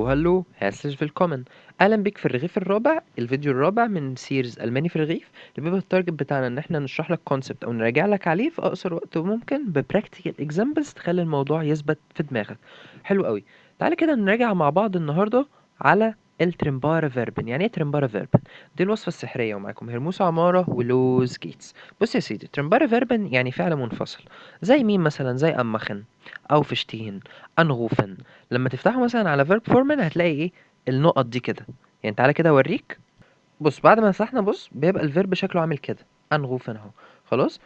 هلو herzlich willkommen. اهلا بيك في الرغيف الرابع، الفيديو الرابع من سيريز الماني في الرغيف، اللي بيبقى التارجت بتاعنا ان احنا نشرح لك كونسبت او نراجع لك عليه في اقصر وقت ممكن ببراكتيكال اكزامبلز تخلي الموضوع يثبت في دماغك. حلو قوي. تعالى كده نراجع مع بعض النهارده على الترمبارا فيربن. يعني ايه ترمبارا فيربن؟ دي الوصفه السحريه، ومعاكم هرموس عماره ولوز جيتس. بص يا سيدي، ترمبارا فيربن يعني فعل منفصل. زي مين مثلا؟ زي امخن او فشتين انغوفن. لما تفتحه مثلا على فيرب فورمن هتلاقي ايه؟ النقط دي كده. يعني تعالى كده اوريك. بص، بعد ما مسحنا بص بيبقى الفيرب شكله عامل كده، انغوفن اهو. خلاص.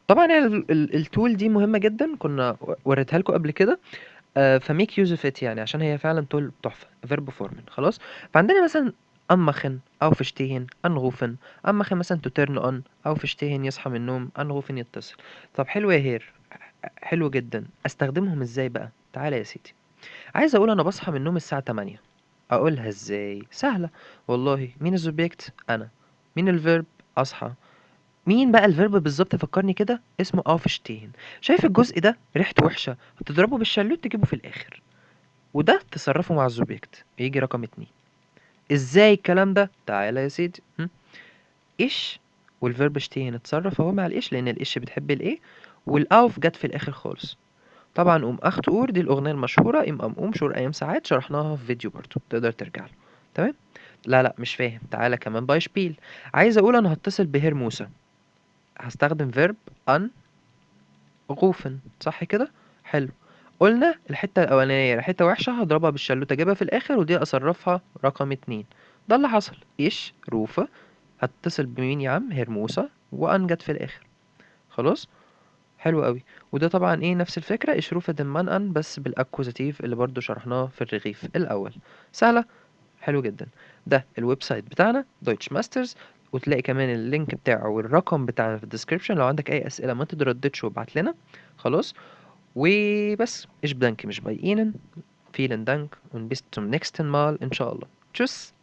طبعا يعني التول دي مهمه جدا، كنا وريتها لكم قبل كده. فميك يوز اوف ات، يعني عشان هي فعلا تول تحفه، فيرب فورمن. خلاص. فعندنا مثلا أمخن أو فشتهن أنغوفن. أمخن مثلا تو تيرن أون، أو فشتهن يصحى من النوم، أنغوفن يتصل. طب حلو يا هير، حلو جدا. استخدمهم ازاي بقى؟ تعالى يا سيدي. عايز اقول انا بصحى من النوم الساعة 8. اقولها ازاي؟ سهلة والله. مين السوبجكت؟ انا. مين الفيرب؟ اصحى. مين بقى الفيرب بالظبط؟ فكرني كده. اسمه aufstehen. شايف الجزء ده ريحته وحشة؟ هتضربه بالشلوت تجيبه في الاخر، وده تصرفه مع السوبجكت، يجي رقم 2. ازاي الكلام ده؟ تعالى يا سيدي. ايش والفيرب شتين اتصرف اهو مع الايش، لان الايش بتحب الايه، والاوف جت في الاخر خالص. طبعا اخت اور دي الاغنيه المشهوره، ام شور ايام ساعات، شرحناها في فيديو برضو تقدر ترجع له. تمام. لا لا مش فاهم، تعالى كمان باي شبيل. عايز اقول انا هتصل بهير موسى، هستخدم فيرب ان غوفن، صح كده؟ حلو. قلنا الحته الاولانيه ريحتها وحشه، هضربها بالشلوته اجيبها في الاخر، ودي اصرفها رقم 2. ده اللي حصل. ايش روفه هتصل بمين يا عم؟ هير موسى، وان جت في الاخر. خلاص. حلو قوي. وده طبعا ايه، نفس الفكرة، اشروف دمان ان، بس بالاكوزاتيف اللي برضو شرحناه في الرغيف الاول. سهلة. حلو جدا. ده الويب سايت بتاعنا دويتش ماسترز، وتلاقي كمان اللينك بتاعه والرقم بتاعنا في الديسكريبشن. لو عندك اي اسئلة ما تترددش وابعت لنا. خلاص. وبس. ايش بدانك مش باي اينن. فيلن دانك und bis zum nächsten Mal ان شاء الله. تشوس.